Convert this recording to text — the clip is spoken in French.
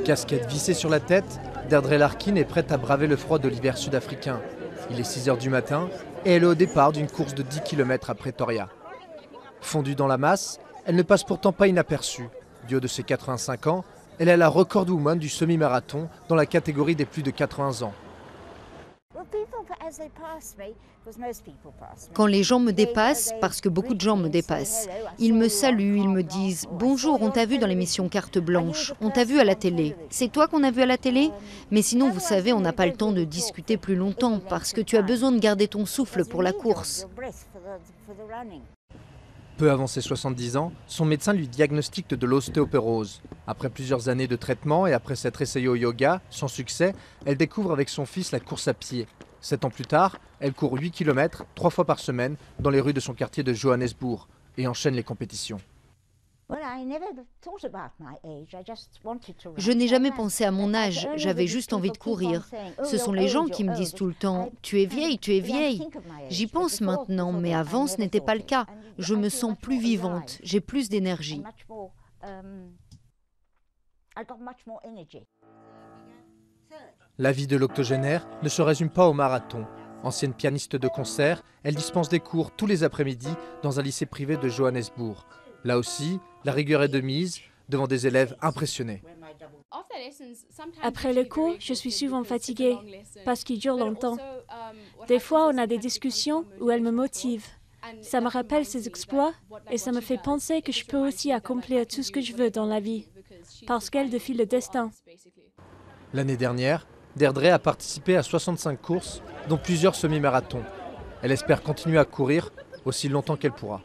Casquette vissée sur la tête, Deirdre Larkin est prête à braver le froid de l'hiver sud-africain. Il est 6 h du matin et elle est au départ d'une course de 10 km à Pretoria. Fondue dans la masse, elle ne passe pourtant pas inaperçue. Du haut de ses 85 ans, elle est la recordwoman du semi-marathon dans la catégorie des plus de 80 ans. Quand les gens me dépassent, parce que beaucoup de gens me dépassent, ils me saluent, ils me disent « Bonjour, on t'a vu dans l'émission Carte Blanche, on t'a vu à la télé. C'est toi qu'on a vu à la télé ?» Mais sinon, vous savez, on n'a pas le temps de discuter plus longtemps parce que tu as besoin de garder ton souffle pour la course. Peu avant ses 70 ans, son médecin lui diagnostique de l'ostéoporose. Après plusieurs années de traitement et après s'être essayée au yoga, sans succès, elle découvre avec son fils la course à pied. 7 ans plus tard, elle court 8 km, 3 fois par semaine, dans les rues de son quartier de Johannesburg et enchaîne les compétitions. Je n'ai jamais pensé à mon âge, j'avais juste envie de courir. Ce sont les gens qui me disent tout le temps « Tu es vieille, tu es vieille ». J'y pense maintenant, mais avant ce n'était pas le cas. Je me sens plus vivante, j'ai plus d'énergie. La vie de l'octogénaire ne se résume pas au marathon. Ancienne pianiste de concert, elle dispense des cours tous les après-midi dans un lycée privé de Johannesburg. Là aussi, la rigueur est de mise devant des élèves impressionnés. Après le cours, je suis souvent fatiguée parce qu'il dure longtemps. Des fois, on a des discussions où elle me motive. Ça me rappelle ses exploits et ça me fait penser que je peux aussi accomplir tout ce que je veux dans la vie parce qu'elle défie le destin. L'année dernière, Deirdre a participé à 65 courses, dont plusieurs semi-marathons. Elle espère continuer à courir aussi longtemps qu'elle pourra.